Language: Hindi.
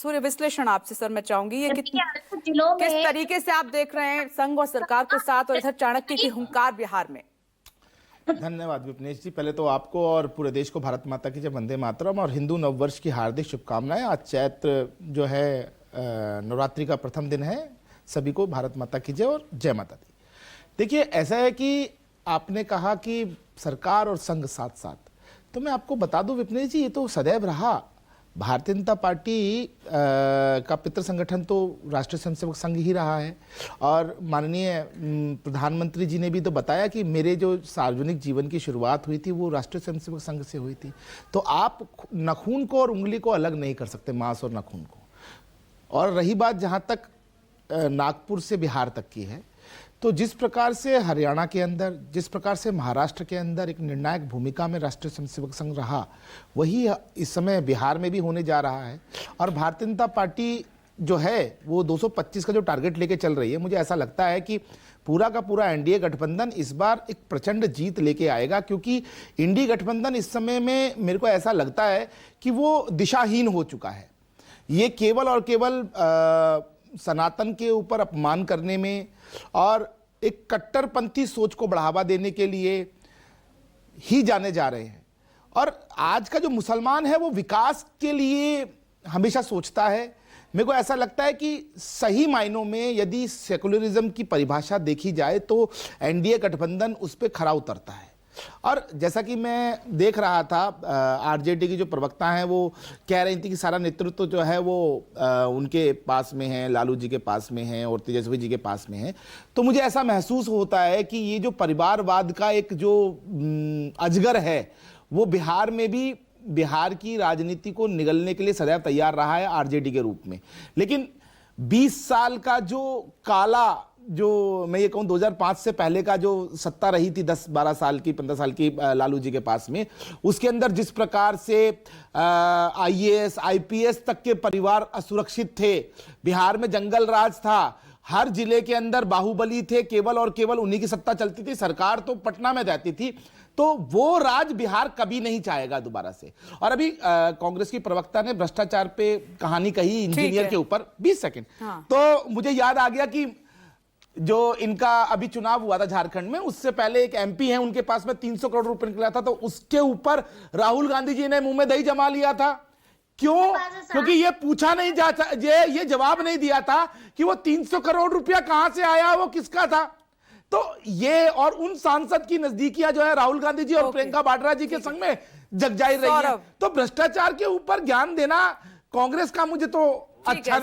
सूर्य विश्लेषण आपसे सर मैं चाहूंगी, ये जिलों में किस तरीके से आप देख रहे हैं संघ और सरकार को साथ, और इधर चाणक्य की हुंकार बिहार में। धन्यवाद विपनेश जी। पहले तो आपको और पूरे देश को भारत माता की जय, वंदे मातरम और हिंदू नववर्ष की हार्दिक शुभकामनाएं। आज चैत्र जो है नवरात्रि का प्रथम दिन है। सभी को भारत माता की जय और जय माता दी। देखिए, ऐसा है कि आपने कहा कि सरकार और संघ साथ साथ, तो मैं आपको बता दूं विपनेश जी, ये तो सदैव रहा। भारतीय जनता पार्टी का पितृ संगठन तो राष्ट्रीय स्वयंसेवक संघ ही रहा है, और माननीय प्रधानमंत्री जी ने भी तो बताया कि मेरे जो सार्वजनिक जीवन की शुरुआत हुई थी वो राष्ट्रीय स्वयंसेवक संघ से हुई थी। तो आप नाखून को और उंगली को अलग नहीं कर सकते, मांस और नाखून को। और रही बात जहाँ तक नागपुर से बिहार तक की है, तो जिस प्रकार से हरियाणा के अंदर, जिस प्रकार से महाराष्ट्र के अंदर एक निर्णायक भूमिका में राष्ट्रीय स्वयंसेवक संघ रहा, वही इस समय बिहार में भी होने जा रहा है। और भारतीय जनता पार्टी जो है वो 225 का जो टारगेट लेके चल रही है, मुझे ऐसा लगता है कि पूरा का पूरा एनडीए गठबंधन इस बार एक प्रचंड जीत लेके आएगा, क्योंकि इंडी गठबंधन इस समय में मेरे को ऐसा लगता है कि वो दिशाहीन हो चुका है। ये केवल और केवल सनातन के ऊपर अपमान करने में और एक कट्टरपंथी सोच को बढ़ावा देने के लिए ही जाने जा रहे हैं। और आज का जो मुसलमान है वो विकास के लिए हमेशा सोचता है। मेरे को ऐसा लगता है कि सही मायनों में यदि सेकुलरिज्म की परिभाषा देखी जाए तो एनडीए गठबंधन उस पर खरा उतरता है। और जैसा कि मैं देख रहा था, आरजेडी की जो प्रवक्ता हैं वो कह रही थी कि सारा नेतृत्व जो है वो उनके पास में है, लालू जी के पास में है और तेजस्वी जी के पास में है। तो मुझे ऐसा महसूस होता है कि ये जो परिवारवाद का एक जो अजगर है वो बिहार में भी बिहार की राजनीति को निगलने के लिए सदैव तैयार रहा है आरजेडी के रूप में। लेकिन 20 साल का जो काला, जो मैं ये कहूँ 2005 से पहले का जो सत्ता रही थी 10-12 साल की, 15 साल की लालू जी के पास में, उसके अंदर जिस प्रकार से आईएएस आईपीएस तक के परिवार असुरक्षित थे, बिहार में जंगल राज था, हर जिले के अंदर बाहुबली थे, केवल और केवल उन्हीं की सत्ता चलती थी, सरकार तो पटना में रहती थी। तो वो राज बिहार कभी नहीं चाहेगा दोबारा से। और अभी कांग्रेस की प्रवक्ता ने भ्रष्टाचार पे कहानी कही इंजीनियर के ऊपर, 20 सेकंड। हाँ। तो मुझे याद आ गया कि जो इनका अभी चुनाव हुआ था झारखंड में, उससे पहले एक एमपी है, उनके पास में 300 करोड़ रुपए निकला था, तो उसके ऊपर राहुल गांधी जी ने मुंह में दही जमा लिया था। क्यों? क्योंकि ये पूछा नहीं जा, ये जवाब नहीं दिया था कि वो 300 करोड़ रुपया कहां से आया, वो किसका था। तो ये और उन सांसद की नजदीकियां जो है राहुल गांधी जी और प्रियंका वाड्रा जी के संग में जग जाहिर रही है। तो भ्रष्टाचार के ऊपर ज्ञान देना कांग्रेस का मुझे तो अच्छा